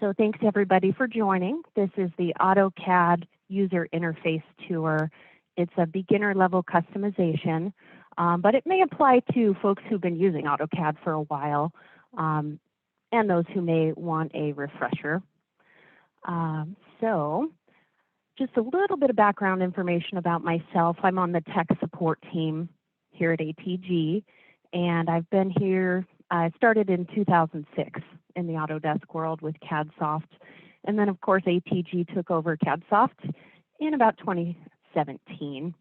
So thanks everybody for joining. This is the AutoCAD user interface tour. It's a beginner level customization, but it may apply to folks who've been using AutoCAD for a while and those who may want a refresher. So just a little bit of background information about myself. I'm on the tech support team here at ATG, and I've been here, I started in 2006 in the Autodesk world with CADsoft, and then of course ATG took over CADsoft in about 2017.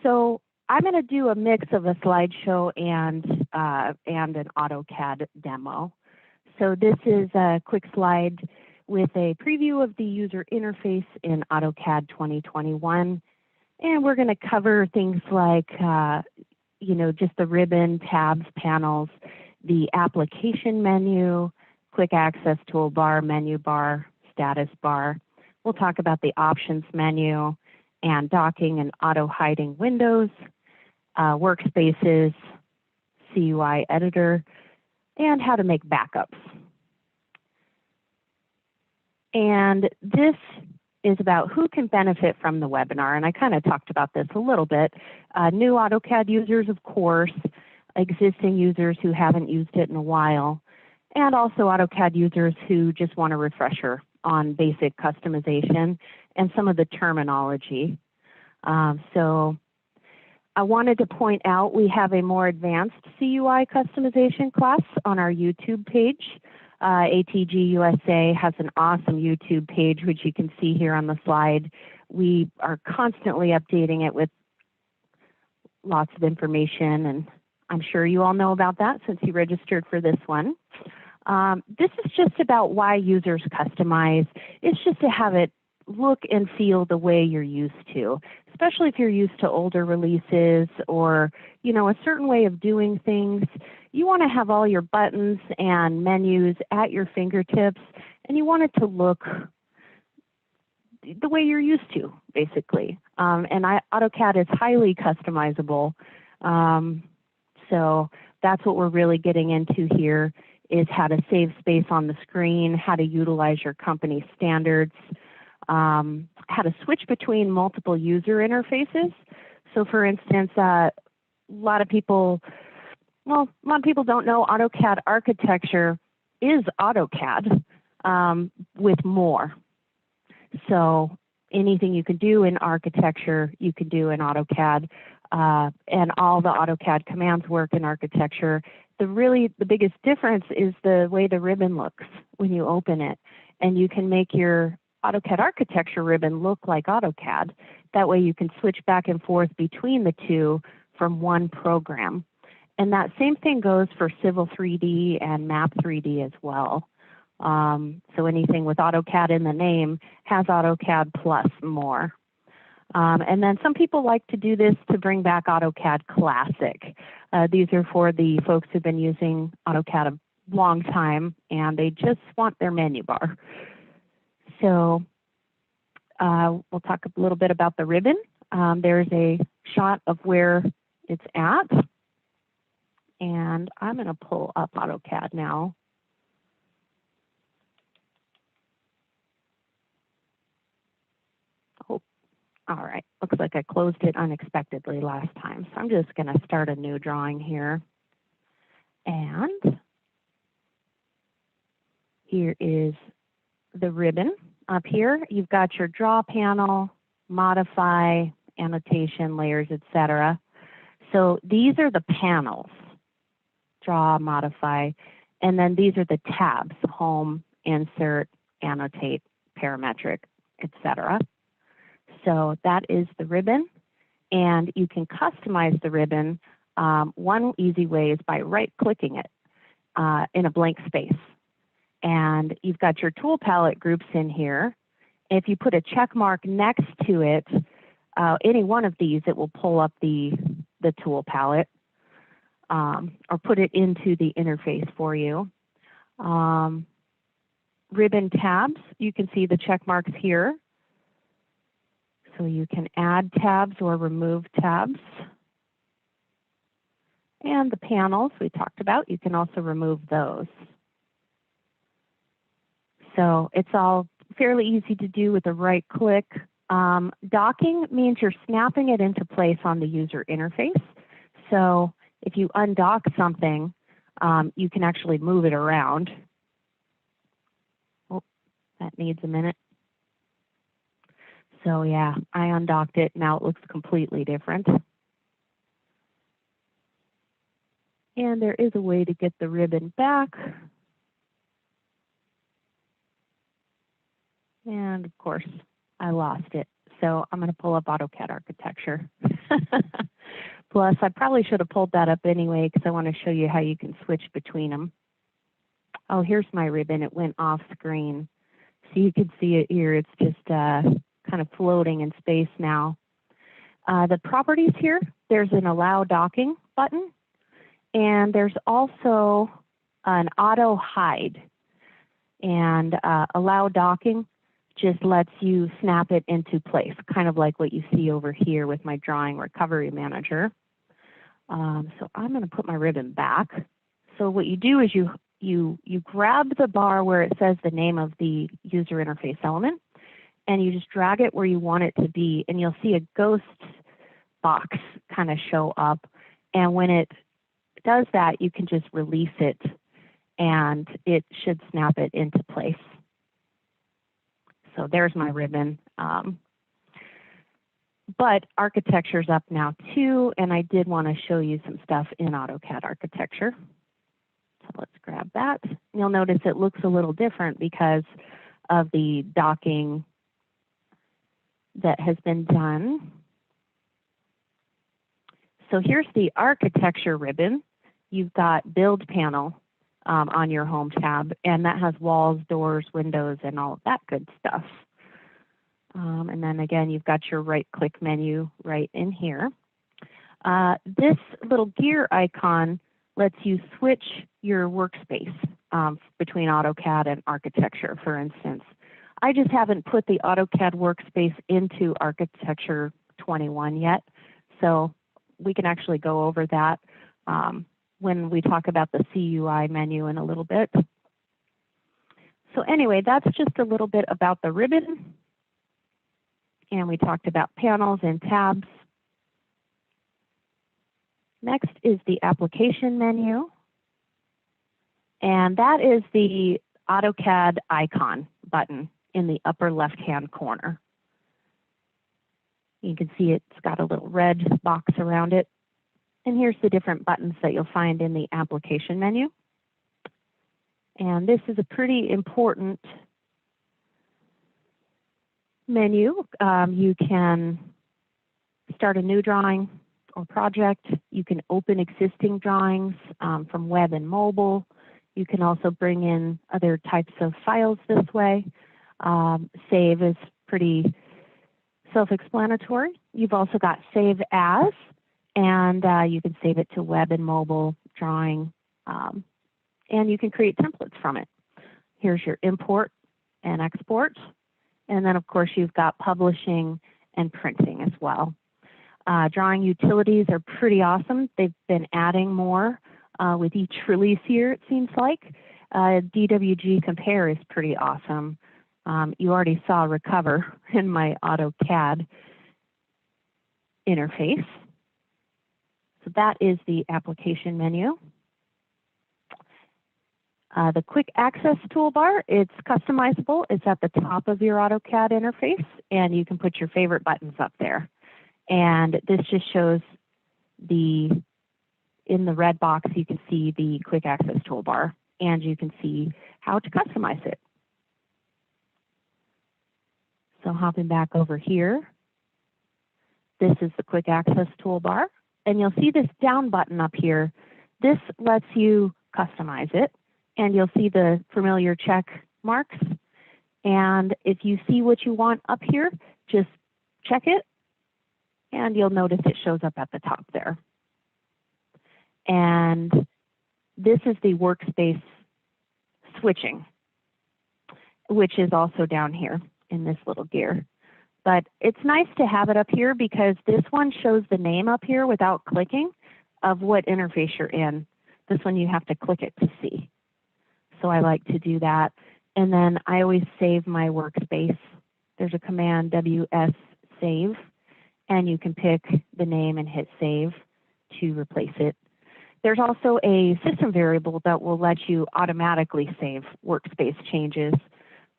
So I'm going to do a mix of a slideshow and an AutoCAD demo. So this is a quick slide with a preview of the user interface in AutoCAD 2021, and we're going to cover things like just the ribbon, tabs, panels, the application menu, quick access toolbar, menu bar, status bar. We'll talk about the options menu and docking and auto hiding windows, workspaces, CUI editor, and how to make backups. And this is about who can benefit from the webinar, and I kind of talked about this a little bit. New AutoCAD users, of course, existing users who haven't used it in a while, and also AutoCAD users who just want a refresher on basic customization and some of the terminology. So I wanted to point out we have a more advanced CUI customization class on our YouTube page. ATG USA has an awesome YouTube page, which you can see here on the slide. We are constantly updating it with lots of information, and I'm sure you all know about that since you registered for this one. This is just about why users customize. It's just to have it look and feel the way you're used to, especially if you're used to older releases or, a certain way of doing things. You want to have all your buttons and menus at your fingertips, and you want it to look the way you're used to, basically. AutoCAD is highly customizable. So that's what we're really getting into here, is how to save space on the screen, how to utilize your company standards, how to switch between multiple user interfaces. So for instance, a lot of people don't know AutoCAD architecture is AutoCAD with more. So anything you can do in architecture, you can do in AutoCAD, and all the AutoCAD commands work in architecture. The biggest difference is the way the ribbon looks when you open it, and you can make your AutoCAD architecture ribbon look like AutoCAD. That way you can switch back and forth between the two from one program. And that same thing goes for Civil 3D and Map 3D as well. So anything with AutoCAD in the name has AutoCAD plus more. And then some people like to do this to bring back AutoCAD Classic. These are for the folks who've been using AutoCAD a long time and they just want their menu bar. So we'll talk a little bit about the ribbon. There's a shot of where it's at. And I'm going to pull up AutoCAD now. Oh, all right. Looks like I closed it unexpectedly last time. So I'm just going to start a new drawing here. And here is the ribbon. Up here, you've got your draw panel, modify, annotation, layers, etc. So these are the panels. Draw, modify, and then these are the tabs: home, insert, annotate, parametric, etc. So that is the ribbon, and you can customize the ribbon. One easy way is by right-clicking it in a blank space. And you've got your tool palette groups in here. If you put a check mark next to it, any one of these, it will pull up the tool palette. Or put it into the interface for you. Ribbon tabs, you can see the check marks here. So you can add tabs or remove tabs. And the panels we talked about, you can also remove those. So it's all fairly easy to do with a right click. Docking means you're snapping it into place on the user interface. So if you undock something, you can actually move it around. Oh, that needs a minute. So yeah, I undocked it. Now it looks completely different. And there is a way to get the ribbon back. And of course, I lost it. So I'm going to pull up AutoCAD architecture. Plus, I probably should have pulled that up anyway because I want to show you how you can switch between them. Oh, here's my ribbon. It went off screen. So you can see it here. It's just kind of floating in space now. The properties here, there's an allow docking button. And there's also an auto hide. And allow docking just lets you snap it into place, kind of like what you see over here with my drawing recovery manager. So I'm going to put my ribbon back. So what you do is you grab the bar where it says the name of the user interface element, and you just drag it where you want it to be, and you'll see a ghost box kind of show up. And when it does that, you can just release it, and it should snap it into place. So there's my ribbon. But architecture's up now too, and I did want to show you some stuff in AutoCAD architecture. So let's grab that. You'll notice it looks a little different because of the docking that has been done. So here's the architecture ribbon. You've got build panel on your home tab, and that has walls, doors, windows, and all of that good stuff. And then again, you've got your right click menu right in here. This little gear icon lets you switch your workspace between AutoCAD and architecture, for instance. I just haven't put the AutoCAD workspace into architecture 21 yet, so we can actually go over that when we talk about the CUI menu in a little bit. So anyway, that's just a little bit about the ribbon. And we talked about panels and tabs. Next is the application menu. And that is the AutoCAD icon button in the upper left-hand corner. You can see it's got a little red box around it. And here's the different buttons that you'll find in the application menu. And this is a pretty important menu. You can start a new drawing or project. You can open existing drawings from web and mobile. You can also bring in other types of files this way. Save is pretty self-explanatory. You've also got save as, and you can save it to web and mobile drawing, and you can create templates from it. Here's your import and export. And then, of course, you've got publishing and printing as well. Drawing utilities are pretty awesome. They've been adding more with each release year, it seems like. DWG Compare is pretty awesome. You already saw Recover in my AutoCAD interface. So that is the application menu. The quick access toolbar, it's customizable. It's at the top of your AutoCAD interface, and you can put your favorite buttons up there. And this just shows in the red box, you can see the quick access toolbar, and you can see how to customize it. So hopping back over here, this is the quick access toolbar, and you'll see this down button up here. This lets you customize it. And you'll see the familiar check marks. And if you see what you want up here, just check it, and you'll notice it shows up at the top there. And this is the workspace switching, which is also down here in this little gear. But it's nice to have it up here because this one shows the name up here without clicking of what interface you're in. This one you have to click it to see. So I like to do that. And then I always save my workspace. There's a command WS save, and you can pick the name and hit save to replace it. There's also a system variable that will let you automatically save workspace changes,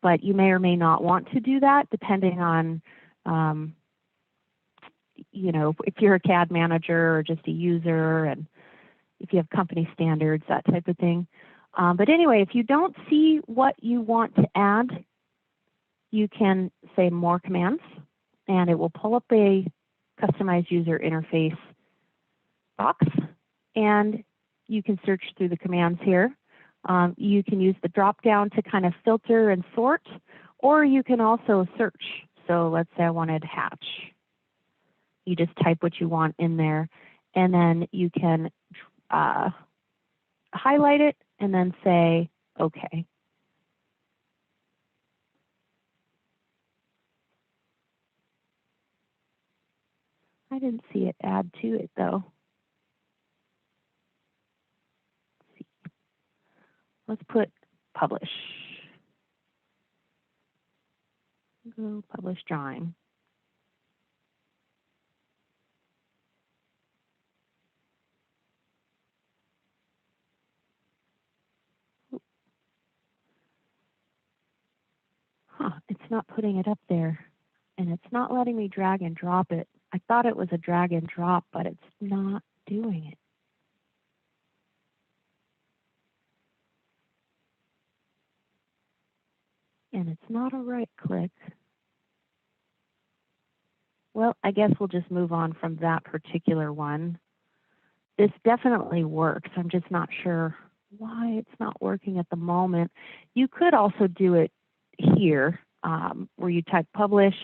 but you may or may not want to do that depending on, you know, if you're a CAD manager or just a user, and if you have company standards, that type of thing. But anyway, if you don't see what you want to add, you can say more commands, and it will pull up a customized user interface box, and you can search through the commands here. You can use the drop down to kind of filter and sort, or you can also search. So let's say I wanted hatch. You just type what you want in there, and then you can highlight it and then say OK. I didn't see it add to it though. Let's see. Let's put publish. Go publish drawing. Huh, it's not putting it up there, and it's not letting me drag and drop it. I thought it was a drag and drop, but it's not doing it. And it's not a right click. Well, I guess we'll just move on from that particular one. This definitely works. I'm just not sure why it's not working at the moment. You could also do it here where you type publish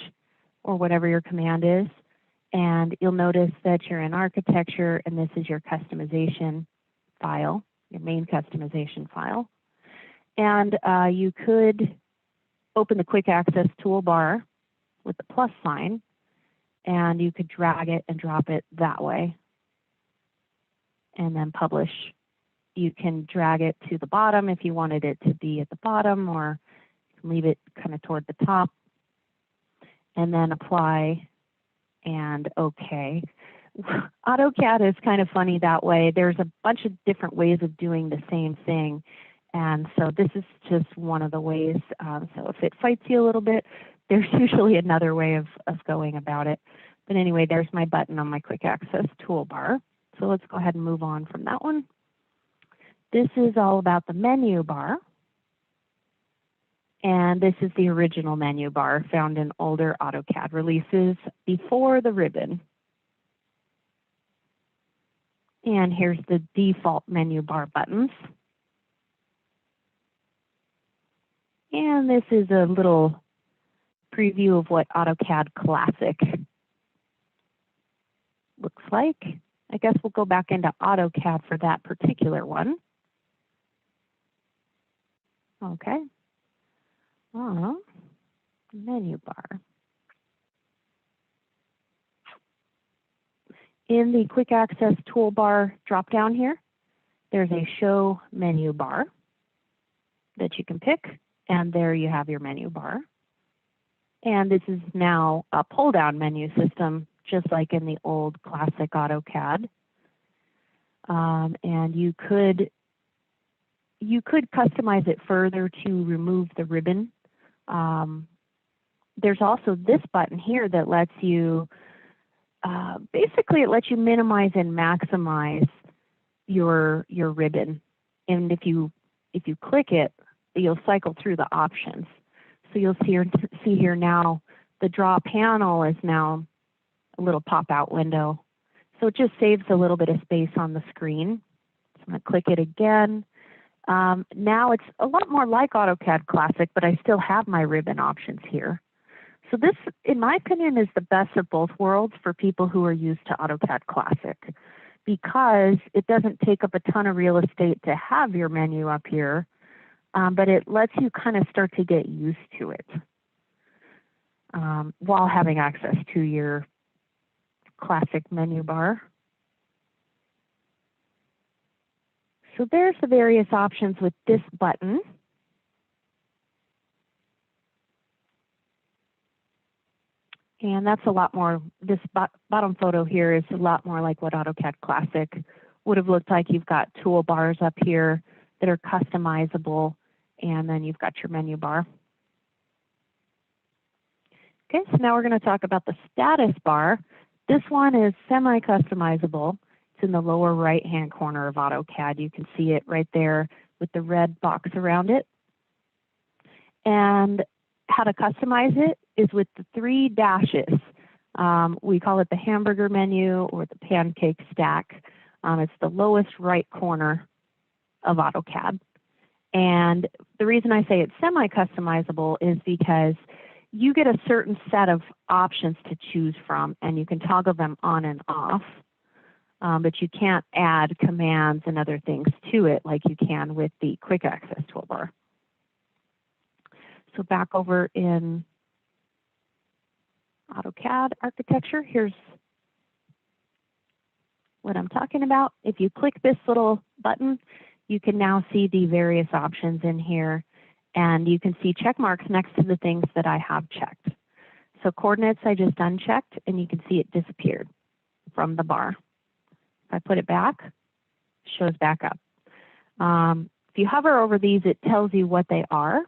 or whatever your command is, and you'll notice that you're in architecture and this is your customization file, your main customization file. And you could open the quick access toolbar with the plus sign, and you could drag it and drop it that way and then publish. You can drag it to the bottom if you wanted it to be at the bottom, or leave it kind of toward the top, and then apply and OK. AutoCAD is kind of funny that way. There's a bunch of different ways of doing the same thing, and so this is just one of the ways. So if it fights you a little bit, there's usually another way of going about it. But anyway, there's my button on my quick access toolbar. So let's go ahead and move on from that one. This is all about the menu bar. And this is the original menu bar found in older AutoCAD releases before the ribbon. And here's the default menu bar buttons. And this is a little preview of what AutoCAD Classic looks like. I guess we'll go back into AutoCAD for that particular one. Okay. Menu bar. In the quick access toolbar drop down here, there's a show menu bar that you can pick, and there you have your menu bar. And this is now a pull down menu system, just like in the old classic AutoCAD. And you could customize it further to remove the ribbon. There's also this button here that lets you, basically it lets you minimize and maximize your ribbon. And if you click it, you'll cycle through the options. So you'll see here now the draw panel is now a little pop-out window. So it just saves a little bit of space on the screen. So I'm going to click it again. Now it's a lot more like AutoCAD Classic, but I still have my ribbon options here. So this, in my opinion, is the best of both worlds for people who are used to AutoCAD Classic, because it doesn't take up a ton of real estate to have your menu up here, but it lets you kind of start to get used to it while having access to your classic menu bar. So there's the various options with this button. And that's a lot more, this bottom photo here is a lot more like what AutoCAD Classic would have looked like. You've got toolbars up here that are customizable, and then you've got your menu bar. Okay, so now we're going to talk about the status bar. This one is semi-customizable. It's in the lower right-hand corner of AutoCAD. You can see it right there with the red box around it. And how to customize it is with the 3 dashes. We call it the hamburger menu or the pancake stack. It's the lowest right corner of AutoCAD. And the reason I say it's semi-customizable is because you get a certain set of options to choose from, and you can toggle them on and off. But you can't add commands and other things to it like you can with the quick access toolbar. So back over in AutoCAD architecture, here's what I'm talking about. If you click this little button, you can now see the various options in here, and you can see check marks next to the things that I have checked. So coordinates I just unchecked, and you can see it disappeared from the bar. If I put it back, it shows back up. If you hover over these, it tells you what they are.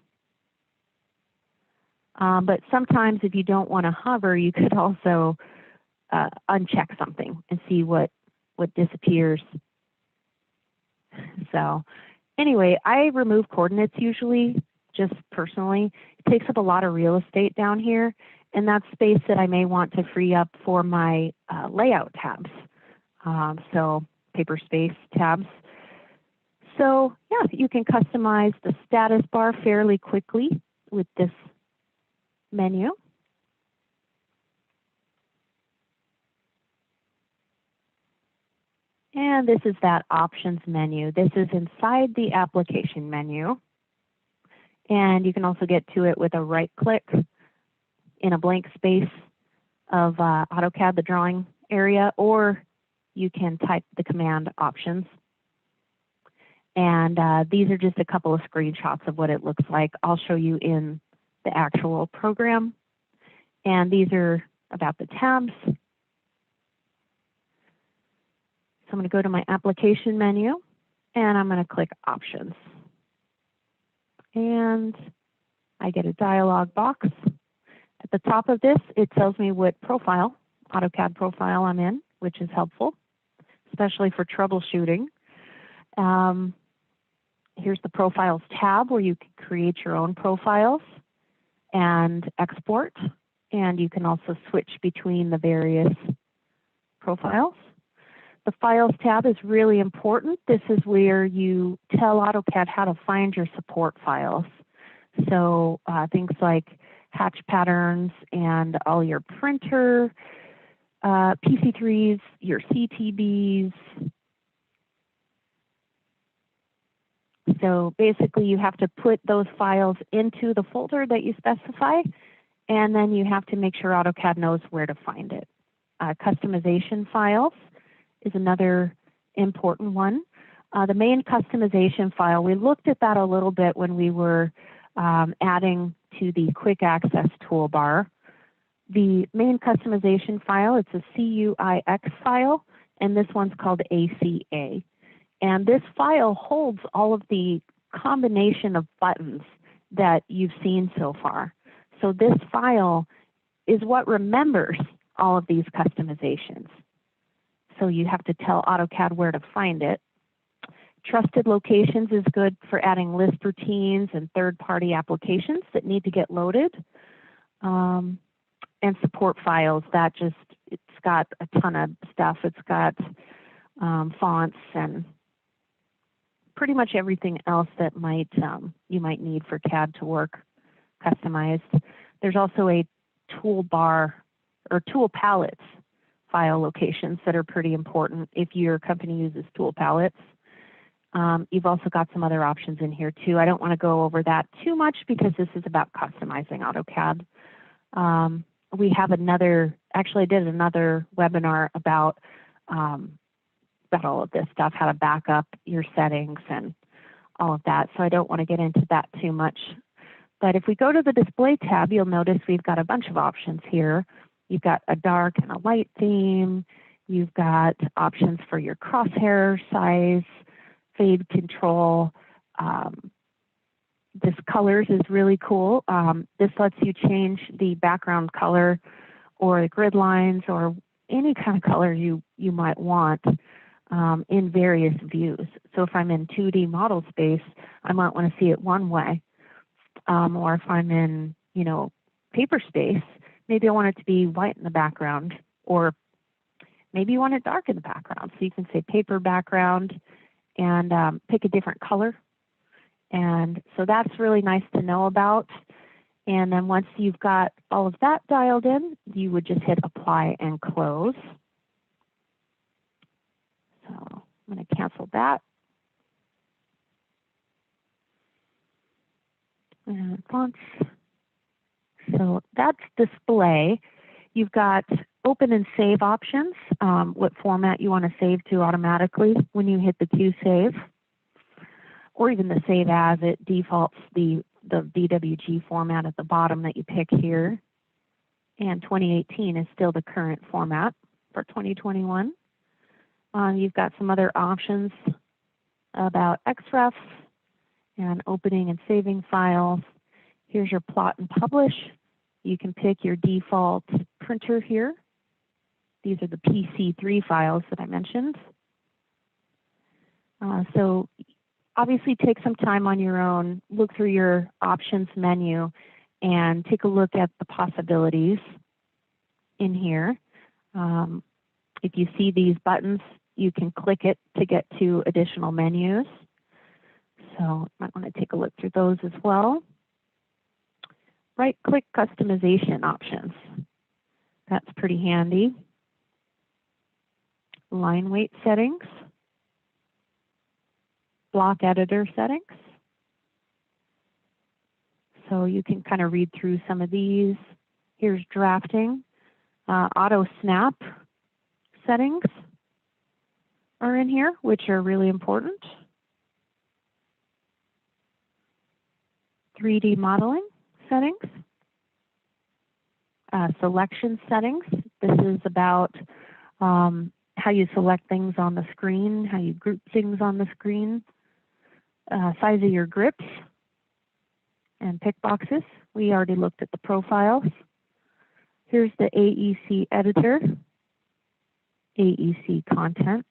But sometimes if you don't want to hover, you could also uncheck something and see what disappears. So anyway, I remove coordinates usually, just personally. It takes up a lot of real estate down here, and that's space that I may want to free up for my layout tabs. So paper space tabs. So yeah, you can customize the status bar fairly quickly with this menu. And this is that options menu. This is inside the application menu. And you can also get to it with a right click in a blank space of AutoCAD, the drawing area, or you can type the command options. And these are just a couple of screenshots of what it looks like. I'll show you in the actual program. And these are about the tabs. So I'm going to go to my application menu, and I'm going to click options. And I get a dialog box. At the top of this, it tells me what profile, AutoCAD profile I'm in, which is helpful, especially for troubleshooting. Here's the Profiles tab where you can create your own profiles and export. And you can also switch between the various profiles. The Files tab is really important. This is where you tell AutoCAD how to find your support files. So things like hatch patterns and all your printer, PC3s, your CTBs. So basically you have to put those files into the folder that you specify, and then you have to make sure AutoCAD knows where to find it. Customization files is another important one. The main customization file, we looked at that a little bit when we were adding to the quick access toolbar. The main customization file, it's a CUIX file, and this one's called ACA. And this file holds all of the combination of buttons that you've seen so far. So this file is what remembers all of these customizations. So you have to tell AutoCAD where to find it. Trusted locations is good for adding list routines and third-party applications that need to get loaded. And support files, it's got a ton of stuff. It's got fonts and pretty much everything else that you might need for CAD to work customized. There's also a toolbar or tool palettes file locations that are pretty important if your company uses tool palettes. You've also got some other options in here too. I don't want to go over that too much because this is about customizing AutoCAD. We have actually I did another webinar about all of this stuff, how to back up your settings and all of that. So I don't want to get into that too much. But if we go to the display tab, you'll notice we've got a bunch of options here. You've got a dark and a light theme. You've got options for your crosshair size, fade control. This colors is really cool. This lets you change the background color or the grid lines or any kind of color you might want in various views. So if I'm in 2D model space, I might want to see it one way. Or if I'm in, paper space, maybe I want it to be white in the background, or maybe you want it dark in the background. So you can say paper background and pick a different color. And so that's really nice to know about. And then once you've got all of that dialed in, you would just hit apply and close. So I'm going to cancel that. And fonts. So that's display. You've got open and save options, what format you want to save to automatically when you hit the Q save, or even the save as. It defaults the DWG format at the bottom that you pick here. And 2018 is still the current format for 2021. You've got some other options about XREFs and opening and saving files. Here's your plot and publish. You can pick your default printer here. These are the PC3 files that I mentioned. So obviously take some time on your own, look through your options menu and take a look at the possibilities in here. If you see these buttons, you can click it to get to additional menus. So you might want to take a look through those as well. Right-click customization options. That's pretty handy. Line weight settings. Block editor settings. So you can kind of read through some of these. Here's drafting. Auto snap settings are in here, which are really important. 3D modeling settings. Selection settings. This is about how you select things on the screen, how you group things on the screen. Size of your grips and pick boxes. We already looked at the profiles. Here's the AEC editor, AEC content,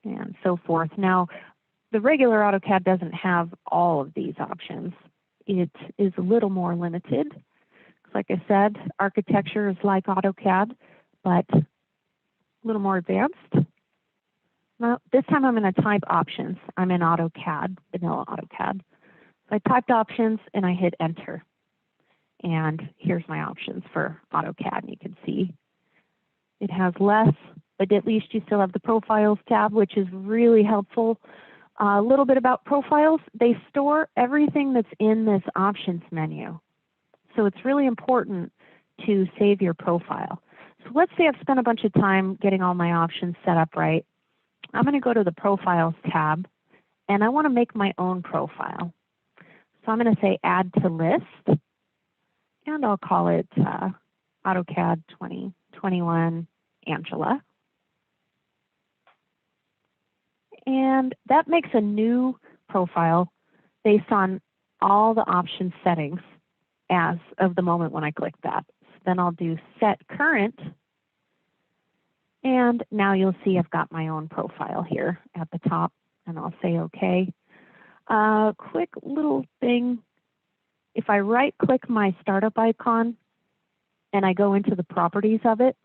and so forth. Now, the regular AutoCAD doesn't have all of these options. It is a little more limited. Like I said, architecture is like AutoCAD, but a little more advanced. Now, this time I'm going to type options. I'm in AutoCAD, vanilla AutoCAD. So I typed options and I hit enter. And here's my options for AutoCAD. And you can see it has less, but at least you still have the profiles tab, which is really helpful. A little bit about profiles. They store everything that's in this options menu. So it's really important to save your profile. So let's say I've spent a bunch of time getting all my options set up right. I'm going to go to the Profiles tab, and I want to make my own profile. So I'm going to say Add to List, and I'll call it AutoCAD 2021 Angela. And that makes a new profile based on all the option settings as of the moment when I click that. So then I'll do Set Current. And now you'll see I've got my own profile here at the top, and I'll say OK. Quick little thing. If I right-click my startup icon and I go into the properties of it,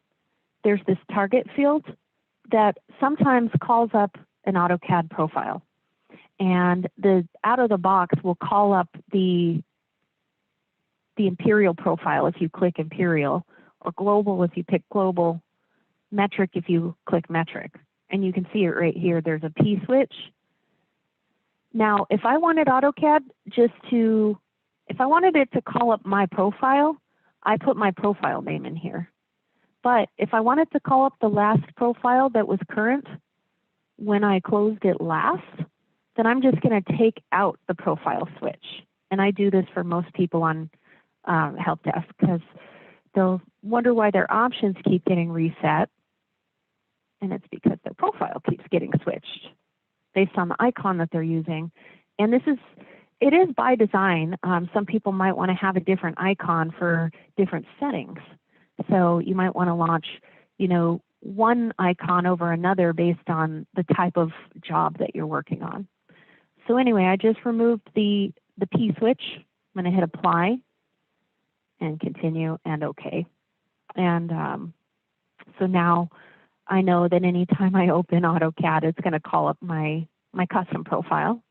there's this target field that sometimes calls up an AutoCAD profile. And the out of the box will call up the Imperial profile if you click Imperial, or Global if you pick Global, Metric if you click Metric. And you can see it right here. There's a P switch. Now, if I wanted AutoCAD if I wanted it to call up my profile, I put my profile name in here. But if I wanted to call up the last profile that was current when I closed it last, then I'm just going to take out the profile switch. And I do this for most people on help desk, because they'll wonder why their options keep getting reset, and it's because their profile keeps getting switched based on the icon that they're using. And it is by design. Some people might want to have a different icon for different settings. So you might want to launch, one icon over another based on the type of job that you're working on. So anyway, I just removed the P switch. I'm going to hit apply and continue and OK. And so now I know that anytime I open AutoCAD, it's going to call up my custom profile.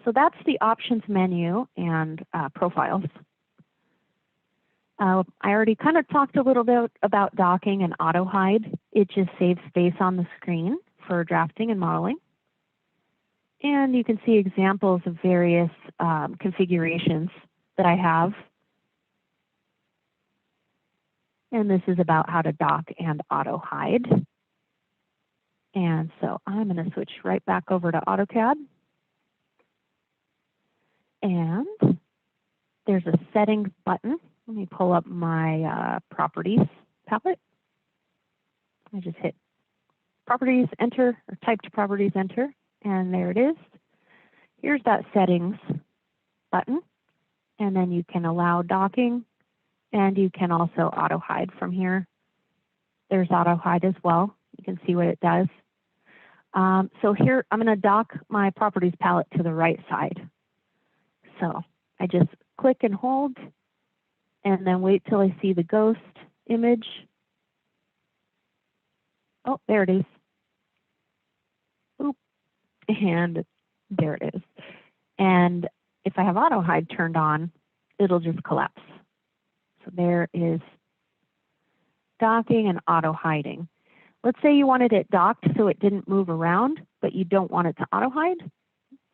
So that's the options menu and profiles. I already kind of talked a little bit about docking and auto hide. It just saves space on the screen for drafting and modeling. And you can see examples of various configurations that I have. And this is about how to dock and auto hide. And so I'm going to switch right back over to AutoCAD. And there's a settings button. Let me pull up my properties palette. I just hit properties, enter, or type to properties, enter, and there it is. Here's that settings button. And then you can allow docking, and you can also auto hide from here. There's auto hide as well. You can see what it does. So here I'm going to dock my properties palette to the right side. So I just click and hold, and then wait till I see the ghost image. Oh, there it is. Oop. And there it is. And if I have auto hide turned on, it'll just collapse. So there is docking and auto hiding. Let's say you wanted it docked so it didn't move around, but you don't want it to auto hide.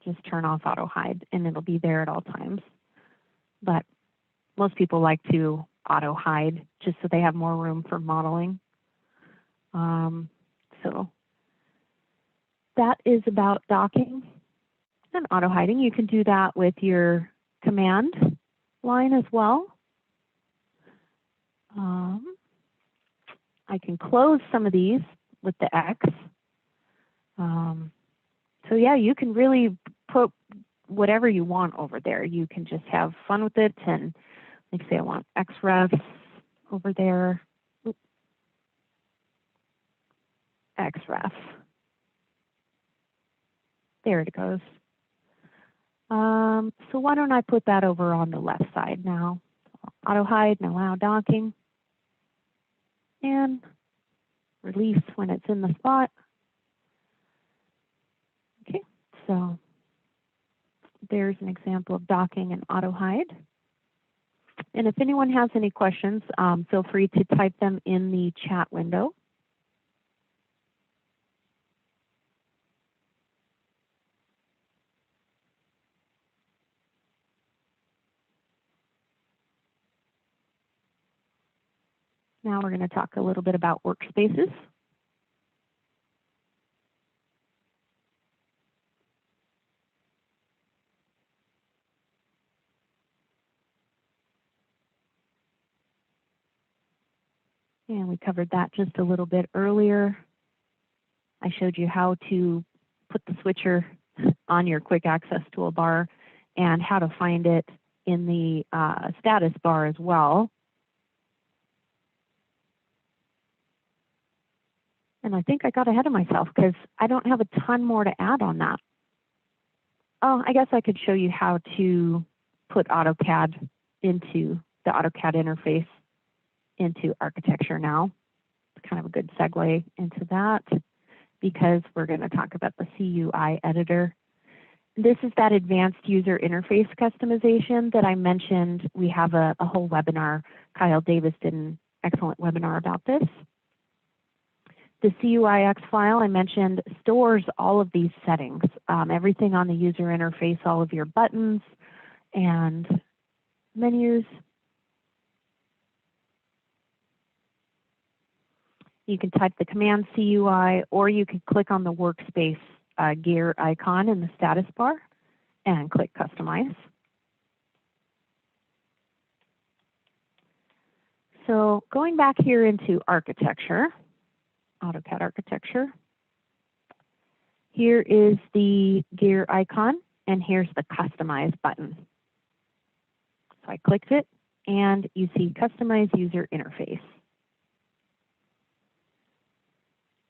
Just turn off auto hide and it'll be there at all times. But most people like to auto hide just so they have more room for modeling. So that is about docking and auto hiding. You can do that with your command line as well. I can close some of these with the X. So yeah, you can really put whatever you want over there. You can just have fun with it, and like say I want XREF over there. Oop. XREF. There it goes. So why don't I put that over on the left side now? Auto hide and allow docking. And release when it's in the spot. Okay, so there's an example of docking and auto hide. And if anyone has any questions, feel free to type them in the chat window. Now we're going to talk a little bit about workspaces. And we covered that just a little bit earlier. I showed you how to put the switcher on your quick access toolbar and how to find it in the status bar as well. And I think I got ahead of myself because I don't have a ton more to add on that. Oh, I guess I could show you how to put AutoCAD into the AutoCAD interface into architecture now. It's kind of a good segue into that because we're going to talk about the CUI editor. This is that advanced user interface customization that I mentioned. We have a whole webinar. Kyle Davis did an excellent webinar about this. The CUIX file I mentioned stores all of these settings, everything on the user interface, all of your buttons and menus. You can type the command CUI, or you can click on the workspace gear icon in the status bar and click Customize. So going back here into architecture, AutoCAD architecture, here is the gear icon, and here's the customize button. So I clicked it, and you see customize user interface.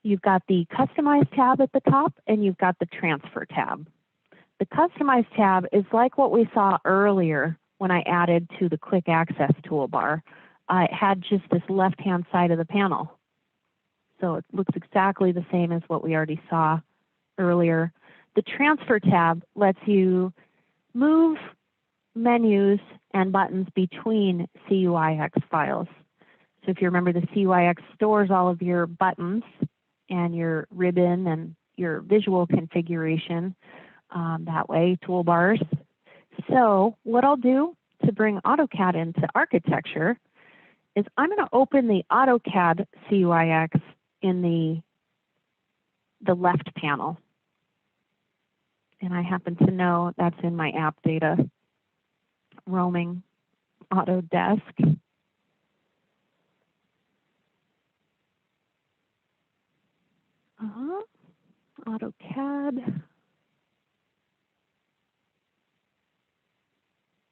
You've got the customize tab at the top, and you've got the transfer tab. The customize tab is like what we saw earlier when I added to the quick access toolbar. It had just this left-hand side of the panel. So it looks exactly the same as what we already saw earlier. The transfer tab lets you move menus and buttons between CUIX files. So if you remember, the CUIX stores all of your buttons and your ribbon and your visual configuration that way, toolbars. So what I'll do to bring AutoCAD into architecture is I'm going to open the AutoCAD CUIX in the left panel. And I happen to know that's in my app data, roaming Autodesk. AutoCAD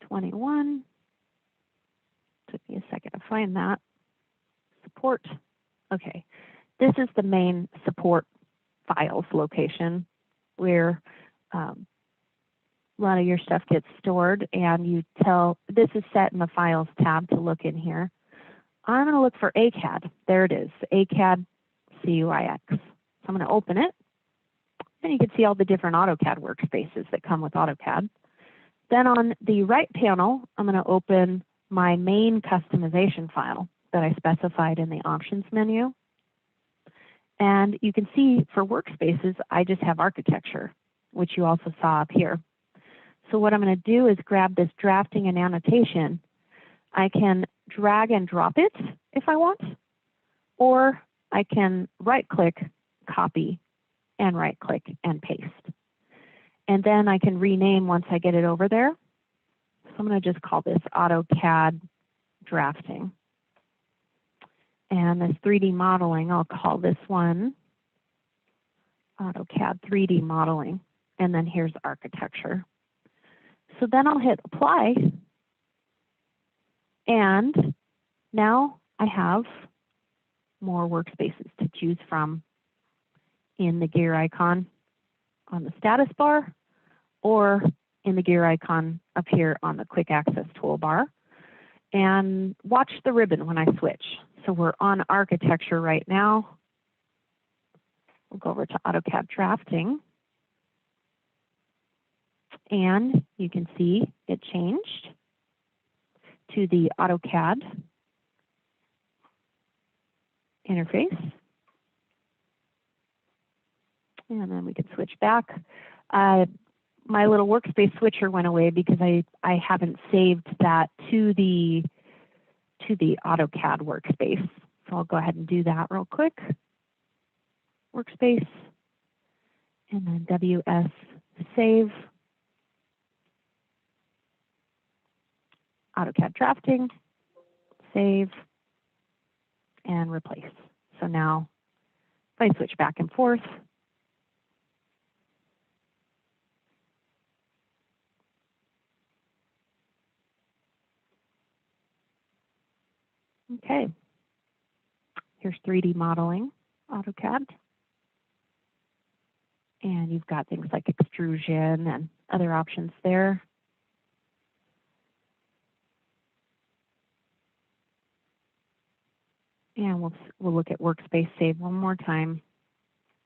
21. Took me a second to find that. Support. Okay. This is the main support files location where a lot of your stuff gets stored, and you tell, this is set in the Files tab to look in here. I'm going to look for ACAD. There it is, ACAD CUIX. So I'm going to open it, and you can see all the different AutoCAD workspaces that come with AutoCAD. Then on the right panel, I'm going to open my main customization file that I specified in the options menu. And you can see for workspaces, I just have architecture, which you also saw up here. So what I'm going to do is grab this drafting and annotation. I can drag and drop it if I want, or I can right-click, copy, and right-click and paste. And then I can rename once I get it over there. So I'm going to just call this AutoCAD drafting. And this 3D modeling, I'll call this one AutoCAD 3D modeling. And then here's architecture. So then I'll hit apply. And now I have more workspaces to choose from in the gear icon on the status bar, or in the gear icon up here on the quick access toolbar. And watch the ribbon when I switch. So we're on architecture right now. We'll go over to AutoCAD drafting. And you can see it changed to the AutoCAD interface. And then we can switch back. My little workspace switcher went away because I haven't saved that to the AutoCAD workspace. So I'll go ahead and do that real quick. Workspace, and then WS save. AutoCAD drafting, save, and replace. So now if I switch back and forth, okay, here's 3D modeling, AutoCAD. And you've got things like extrusion and other options there. And we'll look at workspace save one more time,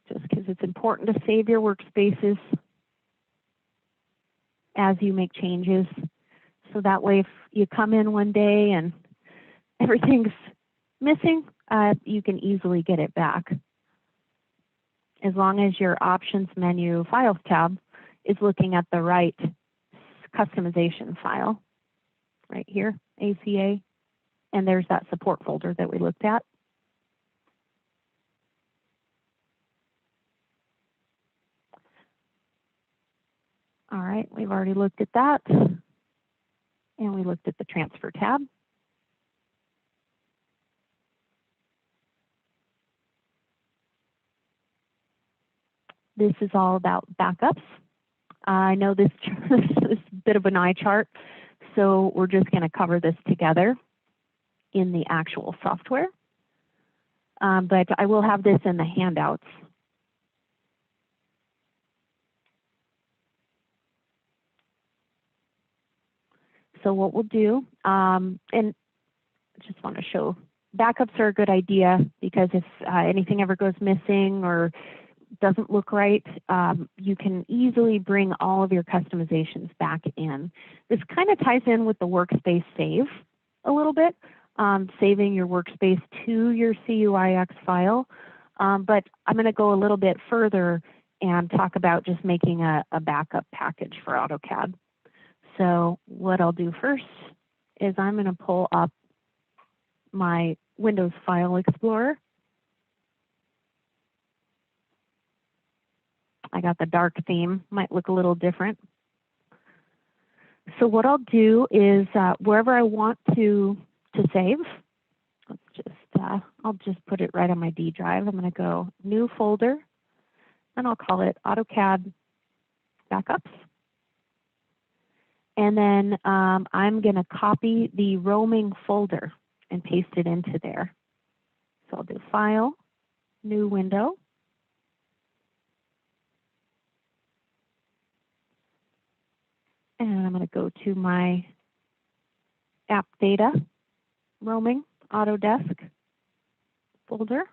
just because it's important to save your workspaces as you make changes. So that way if you come in one day and everything's missing, you can easily get it back. As long as your options menu files tab is looking at the right customization file, right here, ACA, and there's that support folder that we looked at. All right, we've already looked at that, and we looked at the transfer tab. this is all about backups. I know this is a bit of an eye chart, so we're just going to cover this together in the actual software. But I will have this in the handouts. So what we'll do, and I just want to show, backups are a good idea because if anything ever goes missing or doesn't look right, you can easily bring all of your customizations back in. This kind of ties in with the workspace save a little bit, saving your workspace to your CUIX file. But I'm going to go a little bit further and talk about just making a backup package for AutoCAD. So what I'll do first is I'm going to pull up my Windows File Explorer. I got the dark theme, might look a little different. So what I'll do is wherever I want to save, I'll just put it right on my D drive. I'm going to go New Folder, and I'll call it AutoCAD Backups. And then I'm going to copy the roaming folder and paste it into there. So I'll do File, New Window. And I'm going to go to my App Data, Roaming, Autodesk folder.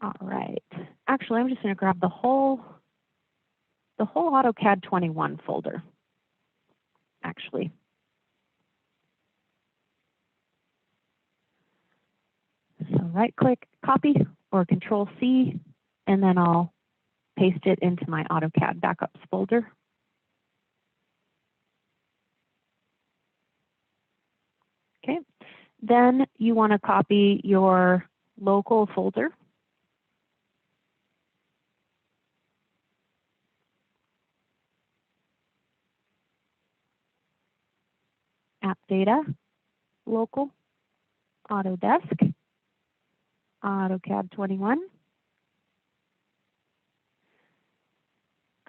All right. Actually, I'm just going to grab the whole AutoCAD 21 folder, actually. So right-click, copy, or Control-C, and then I'll paste it into my AutoCAD Backups folder. Okay. Then you want to copy your local folder. App Data, Local, Autodesk, AutoCAD 21.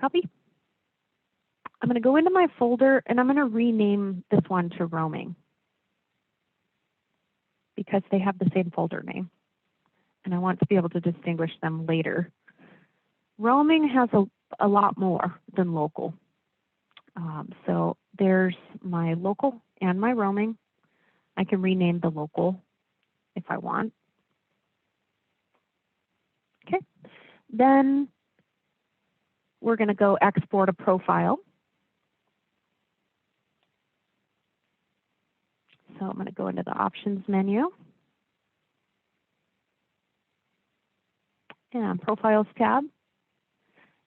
Copy. I'm going to go into my folder and I'm going to rename this one to Roaming because they have the same folder name and I want to be able to distinguish them later. Roaming has a lot more than local. So there's my local and my roaming. I can rename the local if I want. Okay. Then we're going to go export a profile. So I'm going to go into the Options menu and Profiles tab.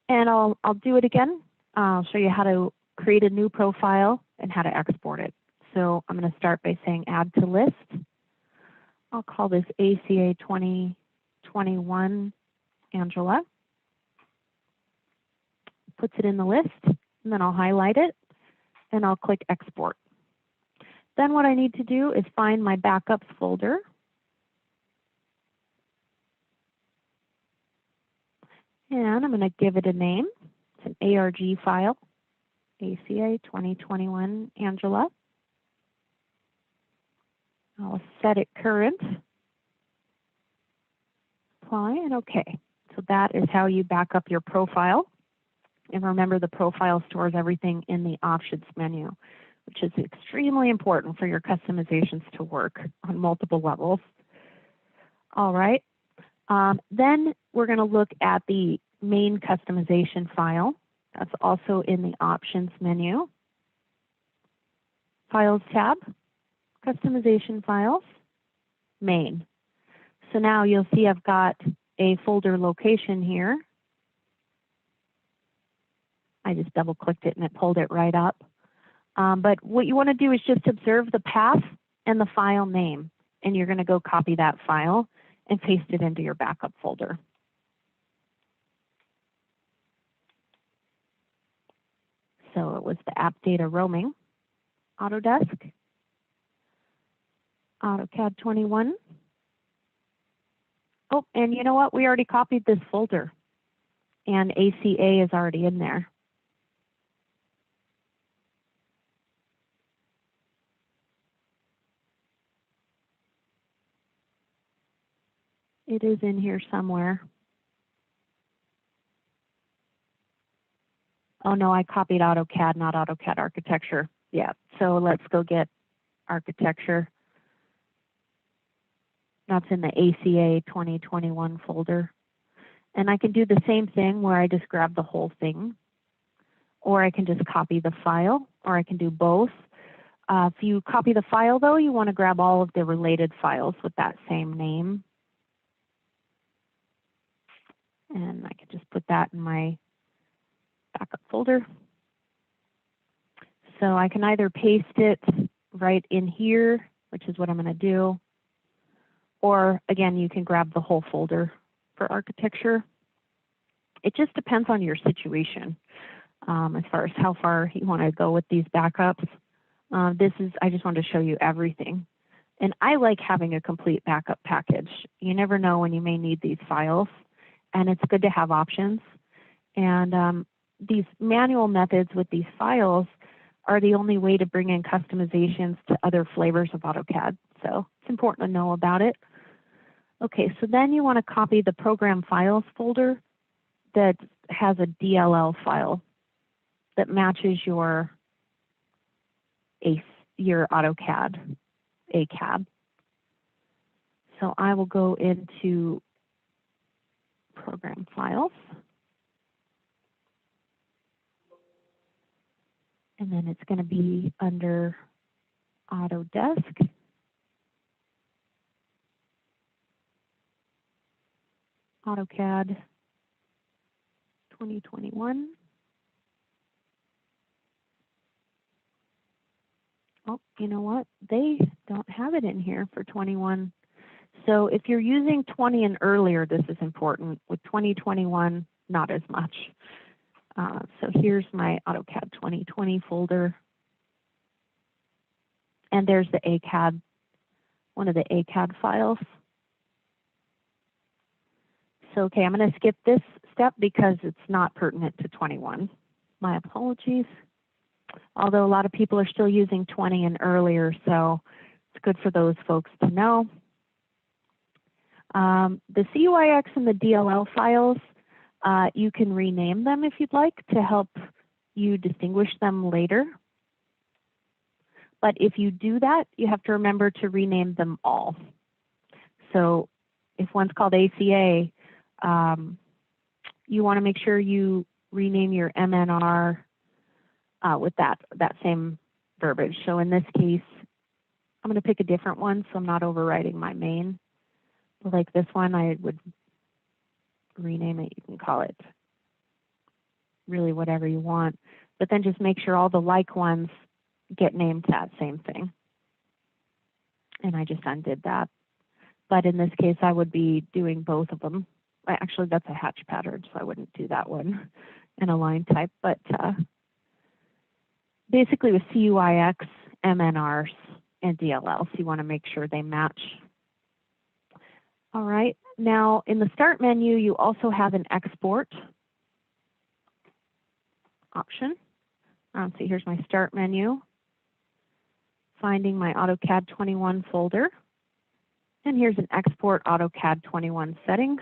And I'll do it again. I'll show you how to create a new profile and how to export it. So I'm going to start by saying Add to List. I'll call this ACA 2021 Angela. Puts it in the list, and then I'll highlight it, and I'll click Export. Then what I need to do is find my Backups folder. And I'm going to give it a name. It's an ARG file, ACA 2021 Angela. I'll set it current. Apply and OK. So that is how you back up your profile. And remember, the profile stores everything in the Options menu, which is extremely important for your customizations to work on multiple levels. All right. Then we're going to look at the main customization file. That's also in the Options menu. Files tab, Customization Files, Main. So now you'll see I've got a folder location here. I just double-clicked it and it pulled it right up. But what you want to do is just observe the path and the file name, and you're going to go copy that file and paste it into your backup folder. So it was the App Data Roaming, Autodesk. AutoCAD 21. Oh, and you know what? We already copied this folder, and ACA is already in there. It is in here somewhere. Oh no, I copied AutoCAD, not AutoCAD architecture. Yeah, so let's go get architecture. That's in the ACA 2021 folder. And I can do the same thing where I just grab the whole thing, or I can just copy the file, or I can do both. If you copy the file though, you want to grab all of the related files with that same name. And I can just put that in my backup folder. So I can either paste it right in here, which is what I'm going to do, or again, you can grab the whole folder for architecture. It just depends on your situation as far as how far you want to go with these backups. I just wanted to show you everything. And I like having a complete backup package. You never know when you may need these files, and it's good to have options. And these manual methods with these files are the only way to bring in customizations to other flavors of AutoCAD. So it's important to know about it. Okay, so then you want to copy the program files folder that has a DLL file that matches your AutoCAD ACAD. So I will go into program files. And then it's going to be under Autodesk. AutoCAD 2021. Oh, you know what? They don't have it in here for 21. So if you're using 20 and earlier, this is important. With 2021, not as much. So here's my AutoCAD 2020 folder. And there's the ACAD, one of the ACAD files. So, okay, I'm going to skip this step because it's not pertinent to 21. My apologies. Although a lot of people are still using 20 and earlier, so it's good for those folks to know. The CUIX and the DLL files, you can rename them if you'd like to help you distinguish them later. But if you do that, you have to remember to rename them all. So if one's called ACA, you want to make sure you rename your MNR with that same verbiage. So in this case, I'm going to pick a different one so I'm not overwriting my main. Like this one, I would rename it. You can call it really whatever you want, but then just make sure all the like ones get named that same thing. And I just undid that. But in this case, I would be doing both of them. Actually, that's a hatch pattern, so I wouldn't do that one in a line type. But basically with CUIX, MNRs, and DLLs, you want to make sure they match. All right, now in the Start menu, you also have an Export option. So here's my Start menu, finding my AutoCAD 21 folder, and here's an Export AutoCAD 21 settings.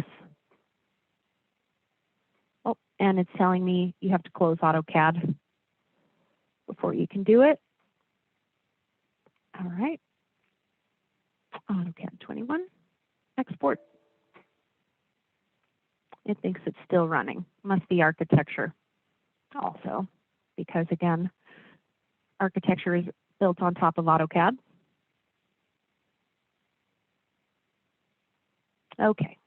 Oh, and it's telling me you have to close AutoCAD before you can do it. All right, AutoCAD 21, export. It thinks it's still running. Must be architecture also, because again, architecture is built on top of AutoCAD. Okay,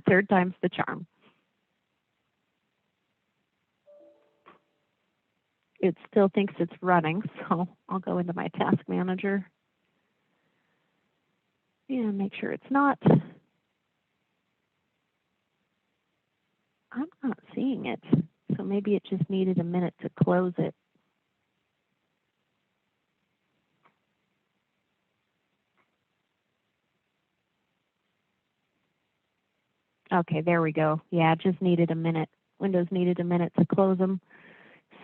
third time's the charm. It still thinks it's running, so I'll go into my task manager and make sure it's not. I'm not seeing it, so maybe it just needed a minute to close it. Okay, there we go. Yeah, it just needed a minute. Windows needed a minute to close them.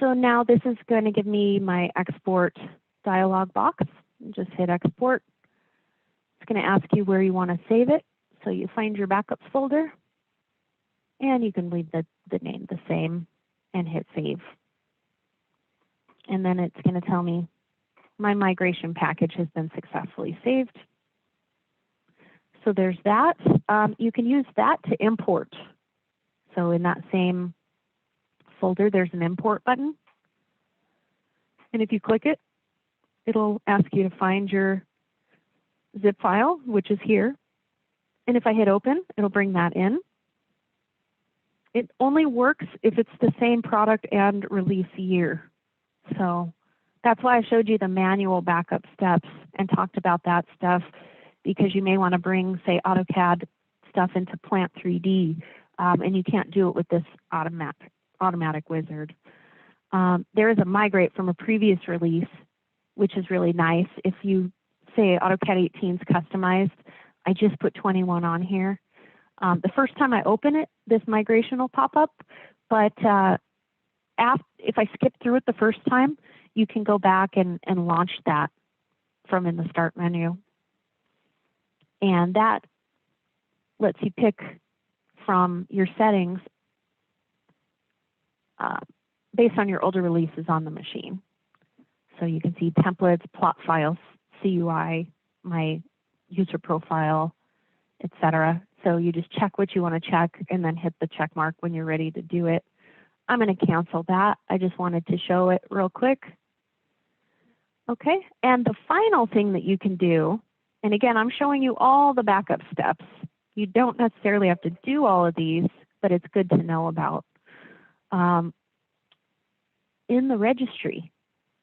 So now this is going to give me my export dialog box. Just hit export. It's going to ask you where you want to save it. So you find your backups folder, and you can leave the name the same and hit save. And then it's going to tell me my migration package has been successfully saved. So there's that. You can use that to import. So in that same folder, there's an import button. And if you click it, it'll ask you to find your zip file, which is here. And if I hit open, it'll bring that in. It only works if it's the same product and release year. So that's why I showed you the manual backup steps and talked about that stuff, because you may want to bring, say, AutoCAD stuff into Plant 3D, and you can't do it with this automatic wizard. There is a migrate from a previous release, which is really nice. If you say AutoCAD 18 is customized, I just put 21 on here. The first time I open it, this migration will pop up, but if I skip through it the first time, you can go back and launch that from in the Start menu. And that lets you pick from your settings based on your older releases on the machine. So you can see templates, plot files, CUI, my user profile, etc. So you just check what you want to check and then hit the check mark when you're ready to do it. I'm going to cancel that. I just wanted to show it real quick. Okay, and the final thing that you can do, and again, I'm showing you all the backup steps. You don't necessarily have to do all of these, but it's good to know about. In the registry,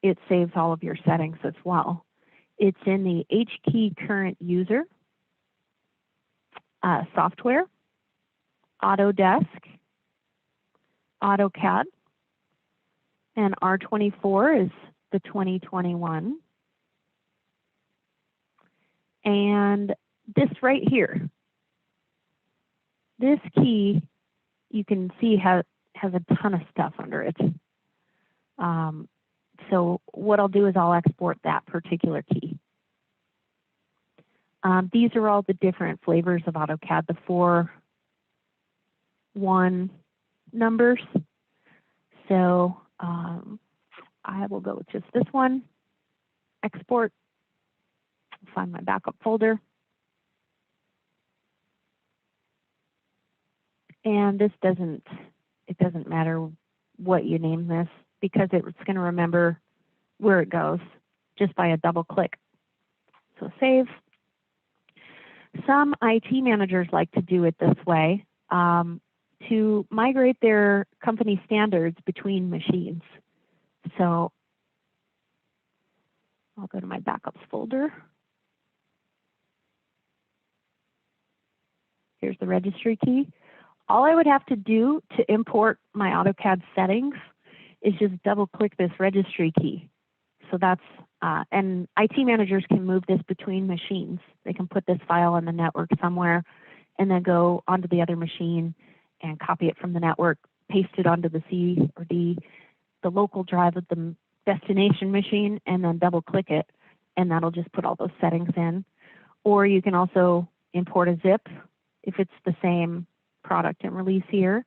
it saves all of your settings as well. It's in the HKey current user, software, Autodesk, AutoCAD, and R24 is the 2021. And this right here, this key, you can see has a ton of stuff under it. So what I'll do is I'll export that particular key. These are all the different flavors of AutoCAD, the 4.1 numbers. So I will go with just this one, export, find my backup folder. And this doesn't matter what you name this, because it's going to remember where it goes just by a double click. So save. Some IT managers like to do it this way to migrate their company standards between machines. So I'll go to my backups folder. Here's the registry key. All I would have to do to import my AutoCAD settings is just double click this registry key. So that's, and IT managers can move this between machines. They can put this file on the network somewhere and then go onto the other machine and copy it from the network, paste it onto the C or D, the local drive of the destination machine, and then double click it, and that'll just put all those settings in. Or you can also import a zip if it's the same product and release year.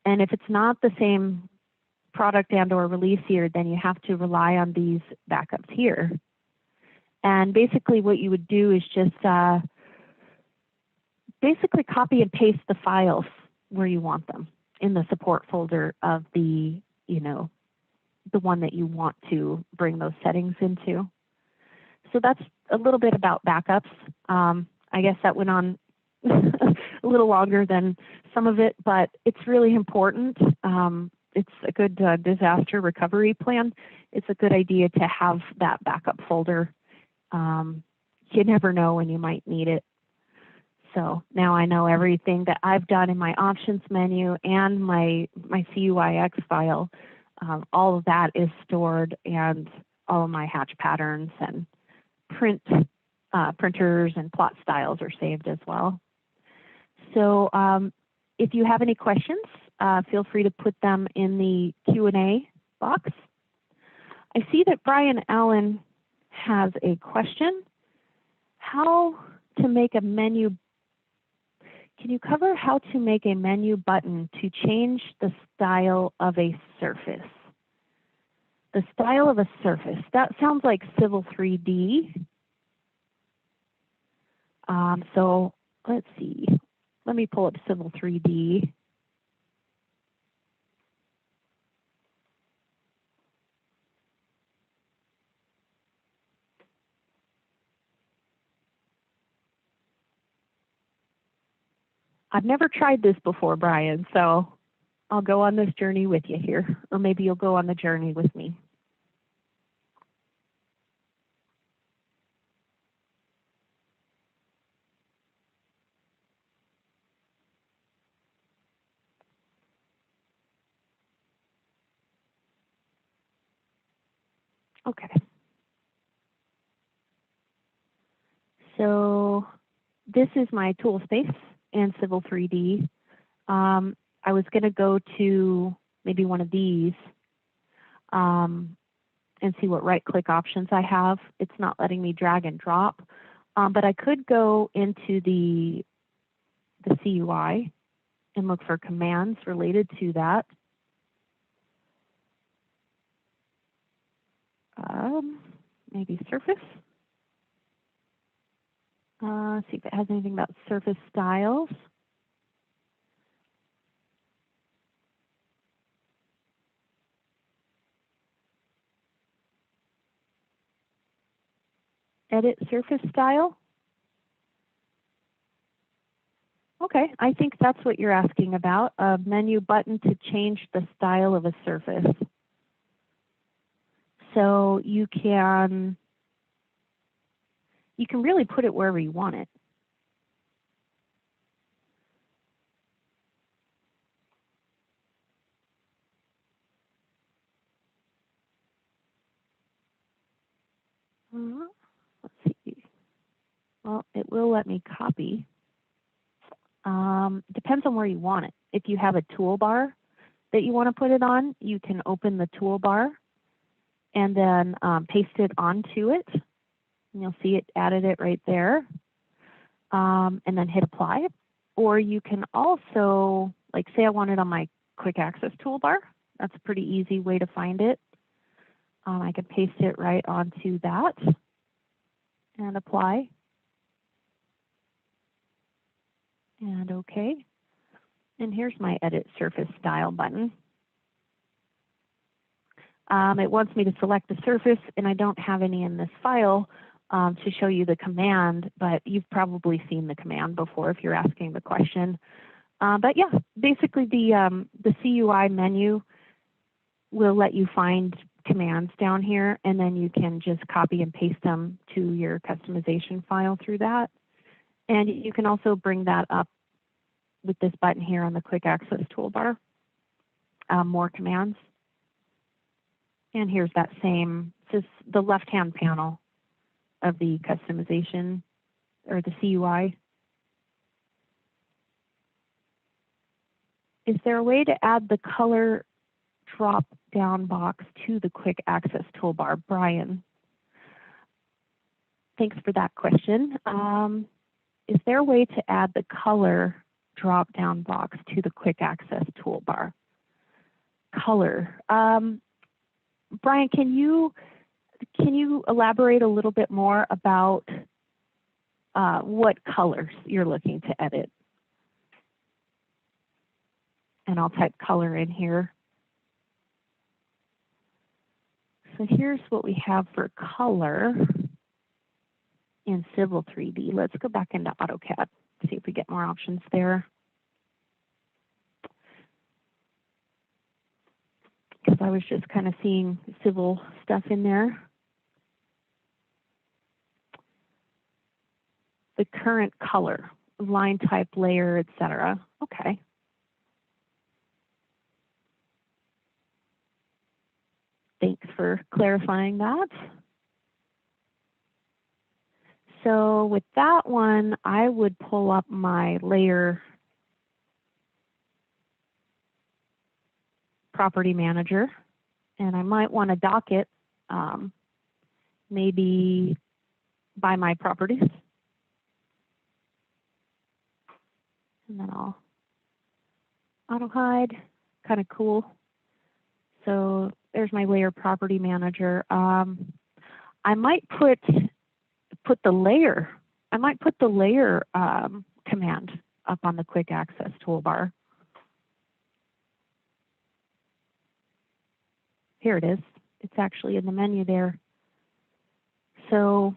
And if it's not the same product and or release year, then you have to rely on these backups here. And basically what you would do is just basically copy and paste the files where you want them in the support folder of the, the one that you want to bring those settings into. So that's a little bit about backups. I guess that went on a little longer than some of it, but it's really important. It's a good disaster recovery plan. It's a good idea to have that backup folder. You never know when you might need it. So now I know everything that I've done in my options menu and my CUIX file. All of that is stored, and all of my hatch patterns and printers and plot styles are saved as well. So if you have any questions, feel free to put them in the Q&A box. I see that Brian Allen has a question. How to make a menu? Can you cover how to make a menu button to change the style of a surface? The style of a surface. That sounds like Civil 3D. So let's see. Let me pull up Civil 3D. I've never tried this before, Brian, so I'll go on this journey with you here, or maybe you'll go on the journey with me. Okay. So this is my tool space in Civil 3D. I was going to go to maybe one of these and see what right-click options I have. It's not letting me drag and drop, but I could go into the CUI and look for commands related to that. Maybe surface. See if it has anything about surface styles. Edit surface style. Okay, I think that's what you're asking about, a menu button to change the style of a surface. So you can really put it wherever you want it. Let's see. Well, it will let me copy. Depends on where you want it. If you have a toolbar that you want to put it on, you can open the toolbar and then paste it onto it. And you'll see it added it right there. And then hit apply. Or you can also, like say I want it on my quick access toolbar. That's a pretty easy way to find it. I can paste it right onto that and apply. And OK. And here's my edit surface style button. It wants me to select the surface, and I don't have any in this file to show you the command, but you've probably seen the command before if you're asking the question. But yeah, basically the CUI menu will let you find commands down here, and then you can just copy and paste them to your customization file through that. And you can also bring that up with this button here on the quick access toolbar, more commands. And here's that same, this is the left-hand panel of the customization or the CUI. Is there a way to add the color drop-down box to the quick access toolbar? Brian, thanks for that question. Is there a way to add the color drop-down box to the quick access toolbar? Color. Brian, can you elaborate a little bit more about what colors you're looking to edit? And I'll type color in here. So here's what we have for color in Civil 3D. Let's go back into AutoCAD, see if we get more options there. Because I was just kind of seeing civil stuff in there. The current color, line type, layer, etc. Okay. Thanks for clarifying that. So with that one, I would pull up my layer property manager, and I might want to dock it maybe by my properties. And then I'll auto hide, kind of cool. So there's my layer property manager. I might put the layer. I might put the layer command up on the quick access toolbar. Here it is. It's actually in the menu there. So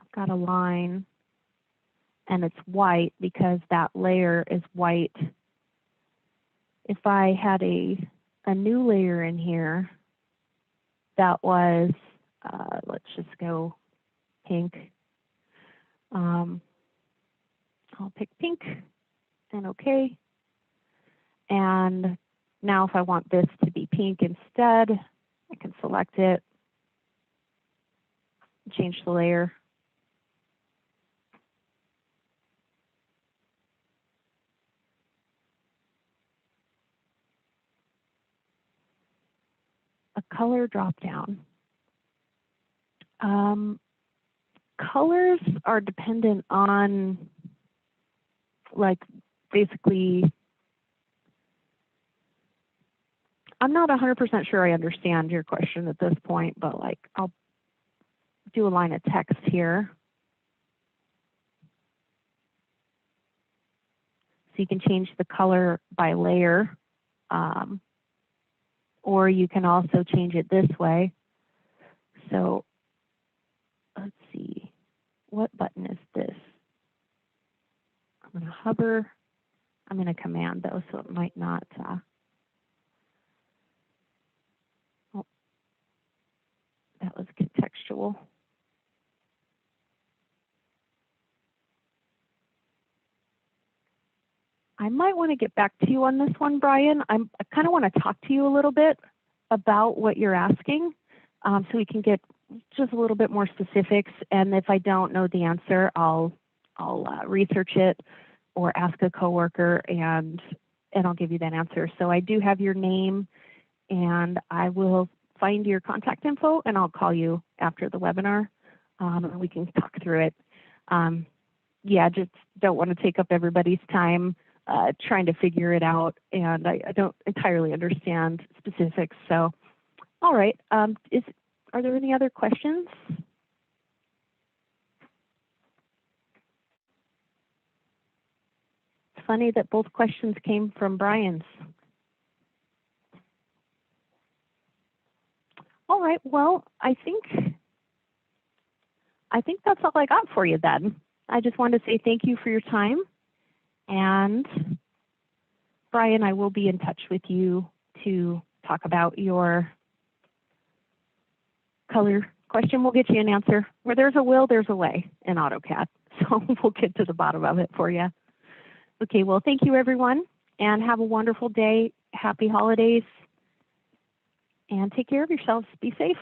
I've got a line, and it's white because that layer is white. If I had a new layer in here that was, let's just go pink. I'll pick pink and OK. And now if I want this to be pink instead, I can select it, change the layer. A color drop-down. Colors are dependent on, like, basically, I'm not 100% sure I understand your question at this point, but like, I'll do a line of text here. So you can change the color by layer, or you can also change it this way. So let's see, what button is this? I'm going to hover. I'm in a command though, so it might not. Oh, that was contextual. I might want to get back to you on this one, Brian. I kind of want to talk to you a little bit about what you're asking, so we can get just a little bit more specifics. And if I don't know the answer, I'll research it or ask a coworker, and I'll give you that answer. So I do have your name, and I will find your contact info, and I'll call you after the webinar, and we can talk through it. Yeah, just don't want to take up everybody's time trying to figure it out, and I don't entirely understand specifics. So, all right, are there any other questions? It's funny that both questions came from Brian's. All right, well, I think that's all I got for you then. I just wanted to say thank you for your time. And Brian, I will be in touch with you to talk about your color question. We'll get you an answer. Where there's a will, there's a way in AutoCAD. So we'll get to the bottom of it for you. Okay, well, thank you, everyone, and have a wonderful day. Happy holidays, and take care of yourselves. Be safe.